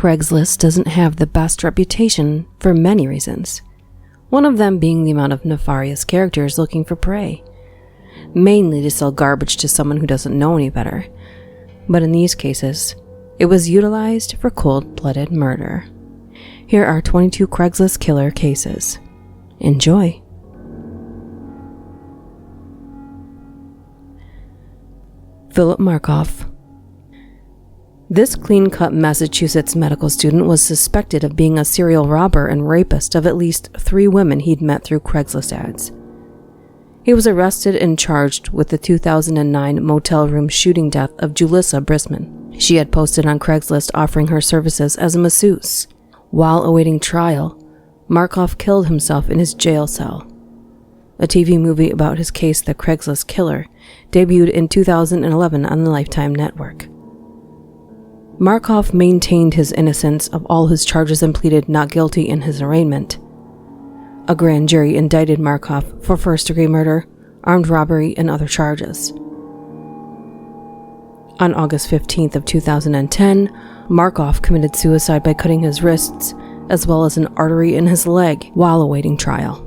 Craigslist doesn't have the best reputation for many reasons, one of them being the amount of nefarious characters looking for prey, mainly to sell garbage to someone who doesn't know any better. But in these cases, it was utilized for cold-blooded murder. Here are 22 Craigslist killer cases. Enjoy. Philip Markoff. This clean-cut Massachusetts medical student was suspected of being a serial robber and rapist of at least 3 women he'd met through Craigslist ads. He was arrested and charged with the 2009 motel room shooting death of Julissa Brisman. She had posted on Craigslist offering her services as a masseuse. While awaiting trial, Markoff killed himself in his jail cell. A TV movie about his case, The Craigslist Killer, debuted in 2011 on the Lifetime Network. Markoff maintained his innocence of all his charges and pleaded not guilty in his arraignment. A grand jury indicted Markoff for first-degree murder, armed robbery, and other charges. On August 15th of 2010, Markoff committed suicide by cutting his wrists, as well as an artery in his leg, while awaiting trial.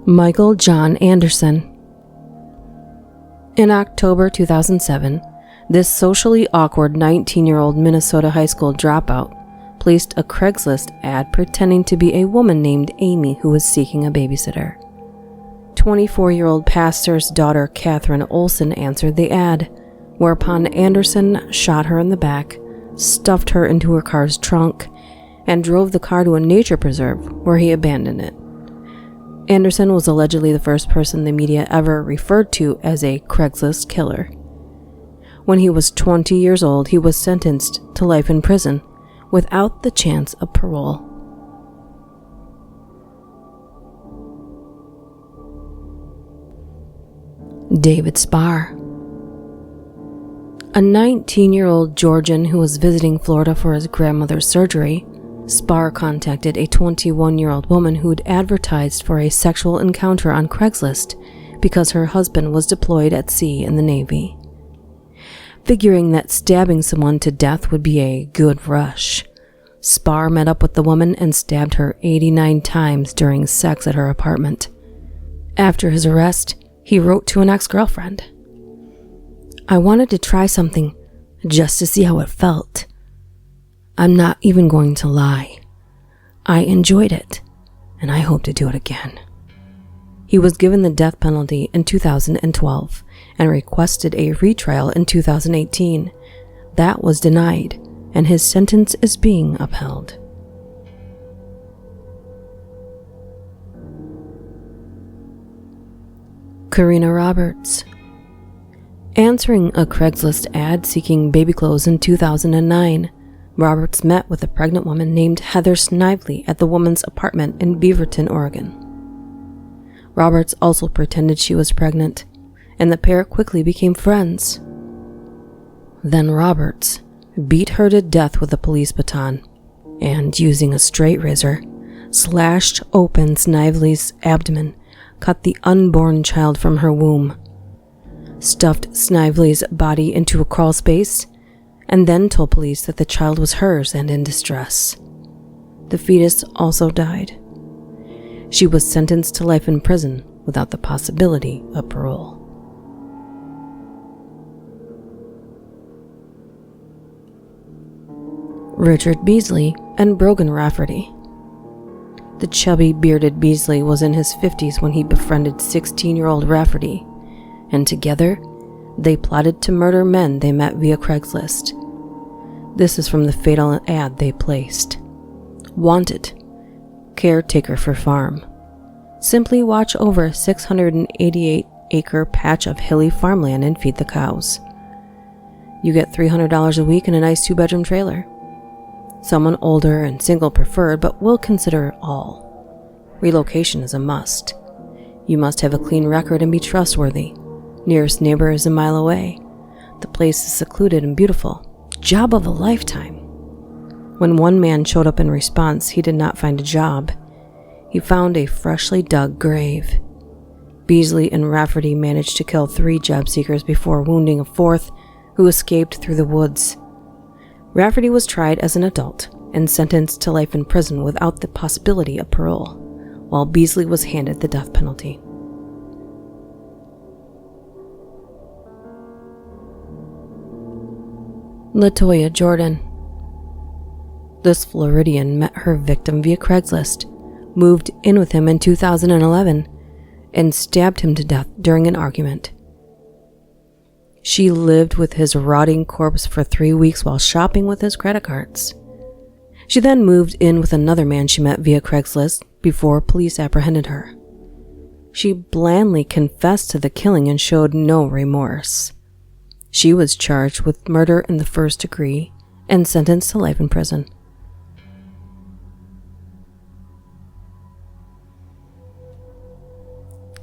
Michael John Anderson. In October 2007, this socially awkward 19-year-old Minnesota high school dropout placed a Craigslist ad pretending to be a woman named Amy who was seeking a babysitter. 24-year-old pastor's daughter Catherine Olson answered the ad, whereupon Anderson shot her in the back, stuffed her into her car's trunk, and drove the car to a nature preserve where he abandoned it. Anderson was allegedly the first person the media ever referred to as a Craigslist killer. When he was 20 years old, he was sentenced to life in prison without the chance of parole. David Spar. A 19-year-old Georgian who was visiting Florida for his grandmother's surgery, Spar contacted a 21-year-old woman who'd advertised for a sexual encounter on Craigslist because her husband was deployed at sea in the Navy. Figuring that stabbing someone to death would be a good rush, Spar met up with the woman and stabbed her 89 times during sex at her apartment. After his arrest, he wrote to an ex-girlfriend, "I wanted to try something just to see how it felt. I'm not even going to lie. I enjoyed it, and I hope to do it again." He was given the death penalty in 2012 and requested a retrial in 2018. That was denied, and his sentence is being upheld. Karina Roberts. Answering a Craigslist ad seeking baby clothes in 2009, Roberts met with a pregnant woman named Heather Snively at the woman's apartment in Beaverton, Oregon. Roberts also pretended she was pregnant, and the pair quickly became friends. Then Roberts beat her to death with a police baton and, using a straight razor, slashed open Snively's abdomen, cut the unborn child from her womb, stuffed Snively's body into a crawl space, and then told police that the child was hers and in distress. The fetus also died. She was sentenced to life in prison without the possibility of parole. Richard Beasley and Brogan Rafferty. The chubby, bearded Beasley was in his 50s when he befriended 16-year-old Rafferty, and together, they plotted to murder men they met via Craigslist. This is from the fatal ad they placed. Wanted, caretaker for farm. Simply watch over a 688-acre patch of hilly farmland and feed the cows. You get $300 a week in a nice 2-bedroom trailer. Someone older and single preferred, but we'll consider all. Relocation is a must. You must have a clean record and be trustworthy. Nearest neighbor is a mile away. The place is secluded and beautiful. Job of a lifetime. When one man showed up in response, he did not find a job. He found a freshly dug grave. Beasley and Rafferty managed to kill 3 job seekers before wounding a 4th who escaped through the woods. Rafferty was tried as an adult and sentenced to life in prison without the possibility of parole, while Beasley was handed the death penalty. LaToya Jordan. This Floridian met her victim via Craigslist, moved in with him in 2011, and stabbed him to death during an argument. She lived with his rotting corpse for 3 weeks while shopping with his credit cards. She then moved in with another man she met via Craigslist before police apprehended her. She blandly confessed to the killing and showed no remorse. She was charged with murder in the 1st degree and sentenced to life in prison.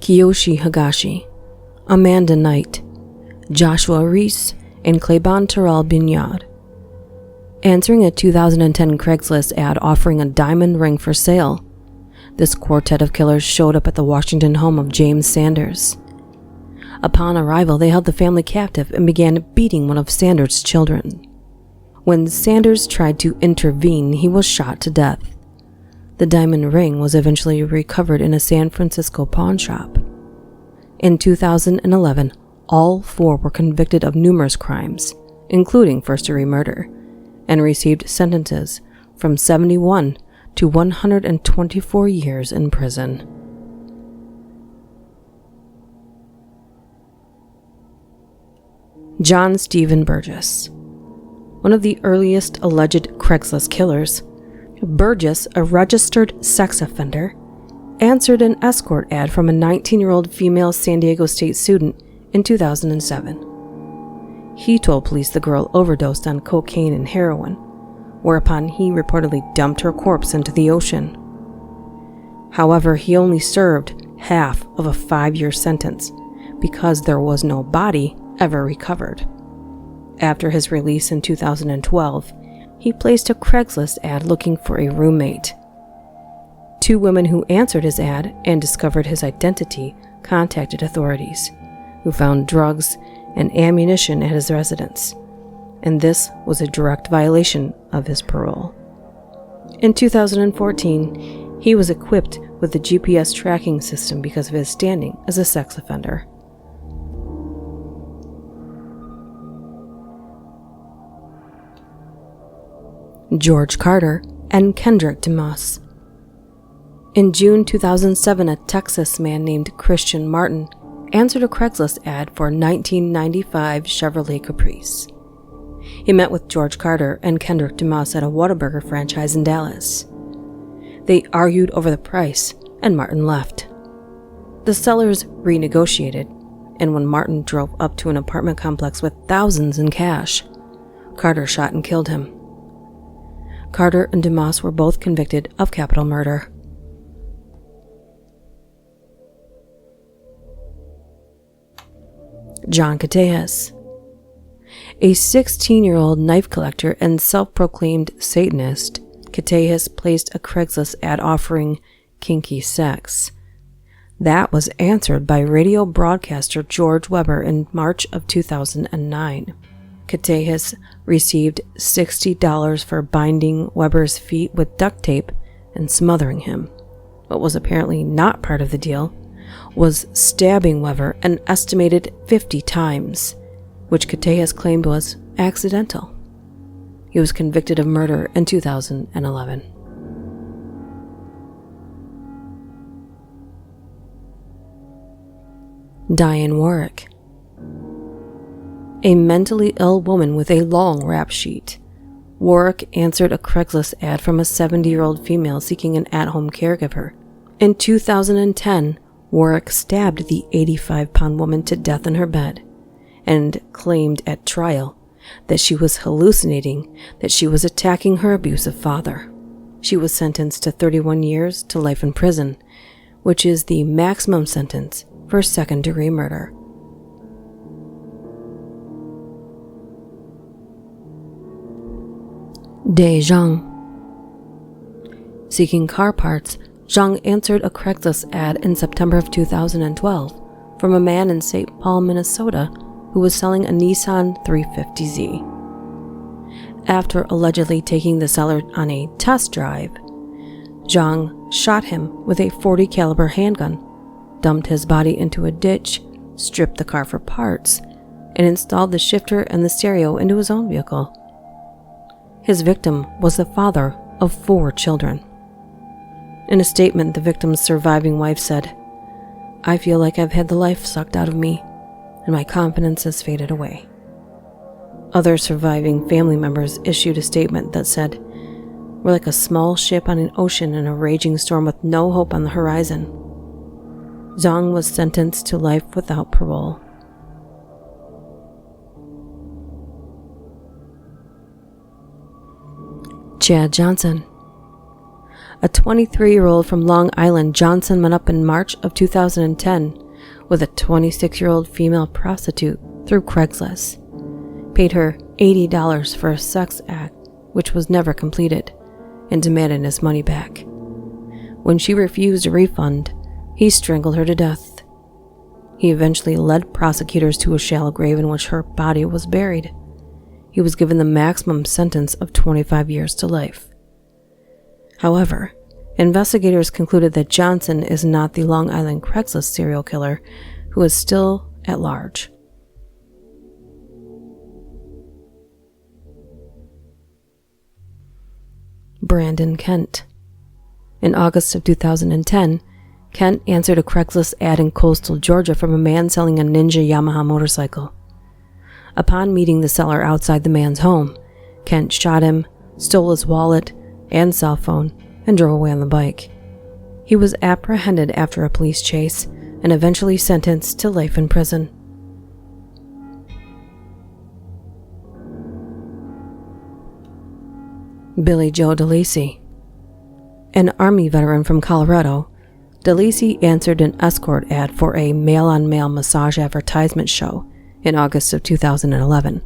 Kiyoshi Higashi, Amanda Knight, Joshua Reese, and Claiborne Terrell Bignard. Answering a 2010 Craigslist ad offering a diamond ring for sale, this quartet of killers showed up at the Washington home of James Sanders. Upon arrival, they held the family captive and began beating one of Sanders' children. When Sanders tried to intervene, he was shot to death. The diamond ring was eventually recovered in a San Francisco pawn shop. In 2011, all 4 were convicted of numerous crimes, including first-degree murder, and received sentences from 71 to 124 years in prison. John Stephen Burgess. One of the earliest alleged Craigslist killers, Burgess, a registered sex offender, answered an escort ad from a 19-year-old female San Diego State student in 2007. He told police the girl overdosed on cocaine and heroin, whereupon he reportedly dumped her corpse into the ocean. However, he only served half of a 5-year sentence because there was no body ever recovered. After his release in 2012, he placed a Craigslist ad looking for a roommate. 2 women who answered his ad and discovered his identity contacted authorities, who found drugs and ammunition at his residence, and this was a direct violation of his parole. In 2014, he was equipped with the GPS tracking system because of his standing as a sex offender. George Carter and Kendrick DeMoss. In June 2007, a Texas man named Christian Martin answered a Craigslist ad for a 1995 Chevrolet Caprice. He met with George Carter and Kendrick DeMoss at a Whataburger franchise in Dallas. They argued over the price, and Martin left. The sellers renegotiated, and when Martin drove up to an apartment complex with thousands in cash, Carter shot and killed him. Carter and DeMoss were both convicted of capital murder. John Catejas. A 16-year-old knife collector and self-proclaimed Satanist, Catejas placed a Craigslist ad offering kinky sex. That was answered by radio broadcaster George Weber in March of 2009. Catejas received $60 for binding Weber's feet with duct tape and smothering him. What was apparently not part of the deal was stabbing Weber an estimated 50 times, which Catejas claimed was accidental. He was convicted of murder in 2011. Diane Warwick. A mentally ill woman with a long rap sheet. Warwick answered a Craigslist ad from a 70-year-old female seeking an at-home caregiver. In 2010, Warwick stabbed the 85-pound woman to death in her bed and claimed at trial that she was hallucinating that she was attacking her abusive father. She was sentenced to 31 years to life in prison, which is the maximum sentence for second-degree murder. Dae Jung. Seeking car parts, Zhang answered a Craigslist ad in September of 2012 from a man in St. Paul, Minnesota, who was selling a Nissan 350Z. After allegedly taking the seller on a test drive, Zhang shot him with a .40 caliber handgun, dumped his body into a ditch, stripped the car for parts, and installed the shifter and the stereo into his own vehicle. His victim was the father of 4 children. In a statement, the victim's surviving wife said, "I feel like I've had the life sucked out of me, and my confidence has faded away." Other surviving family members issued a statement that said, "We're like a small ship on an ocean in a raging storm with no hope on the horizon." Zhang was sentenced to life without parole. Chad Johnson. A 23-year-old from Long Island, Johnson met up in March of 2010 with a 26-year-old female prostitute through Craigslist, paid her $80 for a sex act, which was never completed, and demanded his money back. When she refused a refund, he strangled her to death. He eventually led prosecutors to a shallow grave in which her body was buried. He was given the maximum sentence of 25 years to life. However, investigators concluded that Johnson is not the Long Island Craigslist serial killer who is still at large. Brandon Kent. In August of 2010, Kent answered a Craigslist ad in coastal Georgia from a man selling a Ninja Yamaha motorcycle. Upon meeting the seller outside the man's home, Kent shot him, stole his wallet and cell phone, and drove away on the bike. He was apprehended after a police chase and eventually sentenced to life in prison. Billy Joe DeLacy. An Army veteran from Colorado, DeLacy answered an escort ad for a male-on-male massage advertisement show in August of 2011,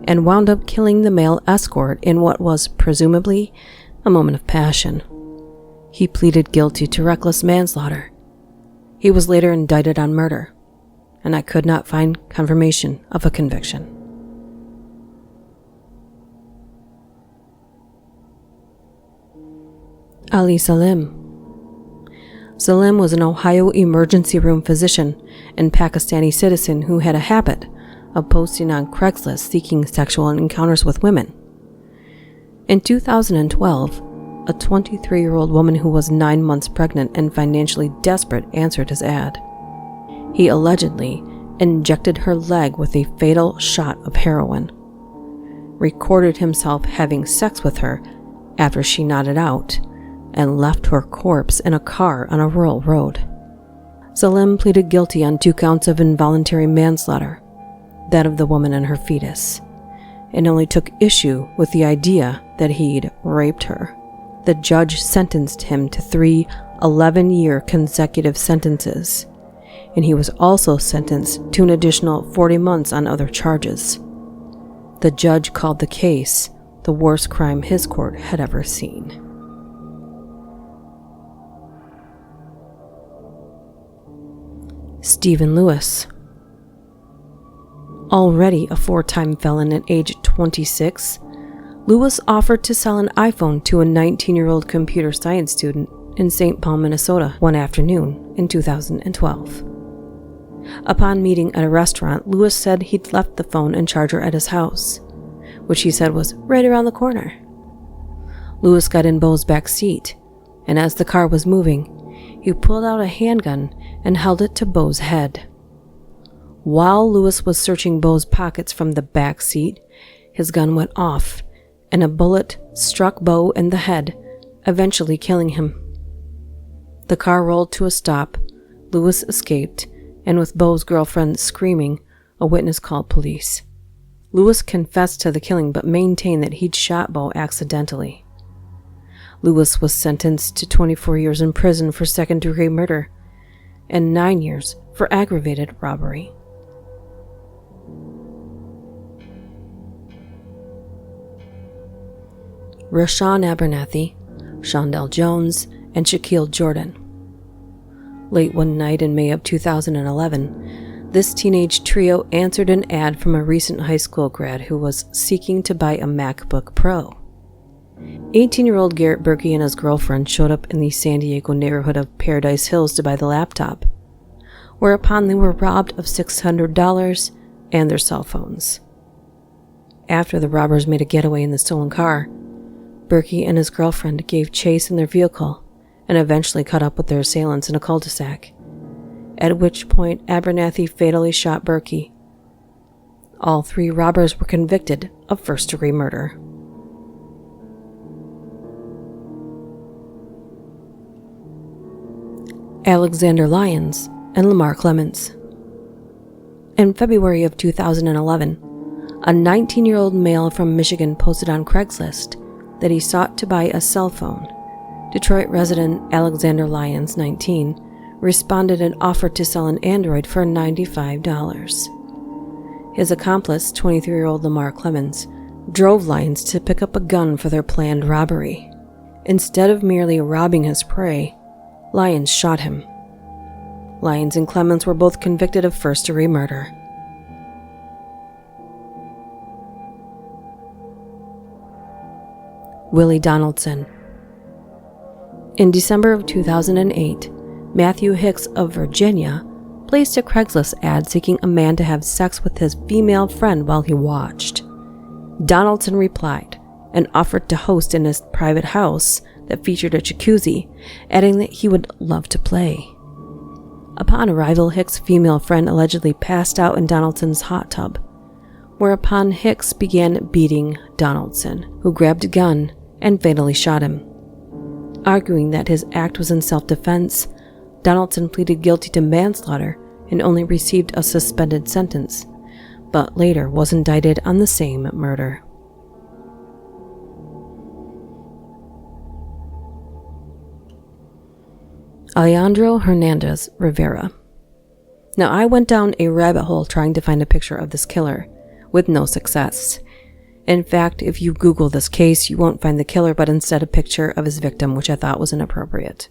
and wound up killing the male escort in what was presumably a moment of passion. He pleaded guilty to reckless manslaughter. He was later indicted on murder, and I could not find confirmation of a conviction. Ali Salim. Salim was an Ohio emergency room physician and Pakistani citizen who had a habit of posting on Craigslist seeking sexual encounters with women. In 2012, a 23-year-old woman who was 9 months pregnant and financially desperate answered his ad. He allegedly injected her leg with a fatal shot of heroin, recorded himself having sex with her after she nodded out, and left her corpse in a car on a rural road. Salim pleaded guilty on 2 counts of involuntary manslaughter, that of the woman and her fetus, and only took issue with the idea that he'd raped her. The judge sentenced him to 3 11-year consecutive sentences, and he was also sentenced to an additional 40 months on other charges. The judge called the case the worst crime his court had ever seen. Stephen Lewis. Already a 4-time felon at age 26, Lewis offered to sell an iPhone to a 19-year-old computer science student in St. Paul, Minnesota, one afternoon in 2012. Upon meeting at a restaurant, Lewis said he'd left the phone and charger at his house, which he said was right around the corner. Lewis got in Bo's back seat, and as the car was moving, he pulled out a handgun and held it to Bo's head. While Lewis was searching Bo's pockets from the back seat, his gun went off, and a bullet struck Bo in the head, eventually killing him. The car rolled to a stop, Lewis escaped, and with Bo's girlfriend screaming, a witness called police. Lewis confessed to the killing but maintained that he'd shot Bo accidentally. Lewis was sentenced to 24 years in prison for second-degree murder and 9 years for aggravated robbery. Rashawn Abernathy, Shondell Jones, and Shaquille Jordan. Late one night in May of 2011, this teenage trio answered an ad from a recent high school grad who was seeking to buy a MacBook Pro. 18-year-old Garrett Berkey and his girlfriend showed up in the San Diego neighborhood of Paradise Hills to buy the laptop, whereupon they were robbed of $600 and their cell phones. After the robbers made a getaway in the stolen car, Berkey and his girlfriend gave chase in their vehicle and eventually caught up with their assailants in a cul-de-sac, at which point Abernathy fatally shot Berkey. All three robbers were convicted of first-degree murder. Alexander Lyons and Lamar Clements. In February of 2011, a 19-year-old male from Michigan posted on Craigslist that he sought to buy a cell phone. Detroit resident Alexander Lyons, 19, responded and offered to sell an Android for $95. His accomplice, 23-year-old Lamar Clements, drove Lyons to pick up a gun for their planned robbery. Instead of merely robbing his prey, Lyons shot him. Lyons and Clements were both convicted of first-degree murder. Willie Donaldson. In December of 2008, Matthew Hicks of Virginia placed a Craigslist ad seeking a man to have sex with his female friend while he watched. Donaldson replied and offered to host in his private house that featured a jacuzzi, adding that he would love to play. Upon arrival, Hicks' female friend allegedly passed out in Donaldson's hot tub, whereupon Hicks began beating Donaldson, who grabbed a gun and fatally shot him. Arguing that his act was in self-defense, Donaldson pleaded guilty to manslaughter and only received a suspended sentence, but later was indicted on the same murder. Alejandro Hernandez Rivera. Now, I went down a rabbit hole trying to find a picture of this killer, with no success. In fact, if you Google this case, you won't find the killer, but instead a picture of his victim, which I thought was inappropriate.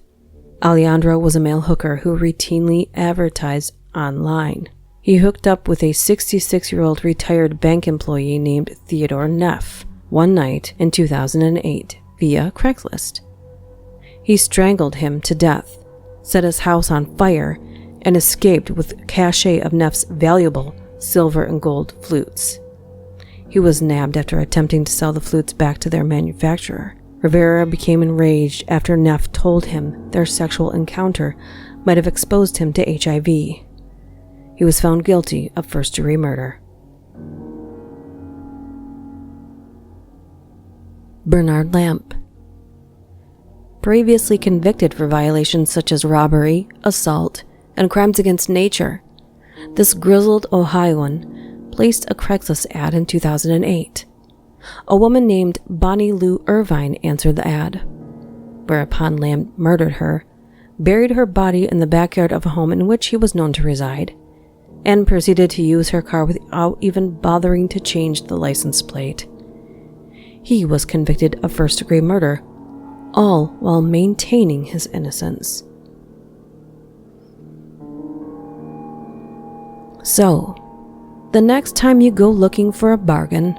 Alejandro was a male hooker who routinely advertised online. He hooked up with a 66-year-old retired bank employee named Theodore Neff one night in 2008 via Craigslist. He strangled him to death, set his house on fire, and escaped with cachet of Neff's valuable silver and gold flutes. He was nabbed after attempting to sell the flutes back to their manufacturer. Rivera became enraged after Neff told him their sexual encounter might have exposed him to HIV. He was found guilty of first-degree murder. Bernard Lamp. Previously convicted for violations such as robbery, assault, and crimes against nature, this grizzled Ohioan placed a Craigslist ad in 2008. A woman named Bonnie Lou Irvine answered the ad, whereupon Lamb murdered her, buried her body in the backyard of a home in which he was known to reside, and proceeded to use her car without even bothering to change the license plate. He was convicted of first-degree murder, all while maintaining his innocence. So, the next time you go looking for a bargain,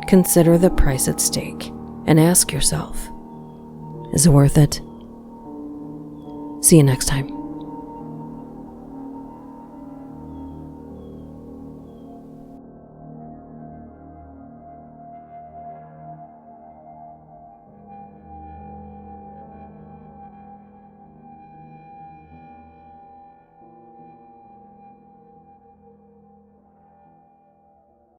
consider the price at stake and ask yourself, is it worth it? See you next time.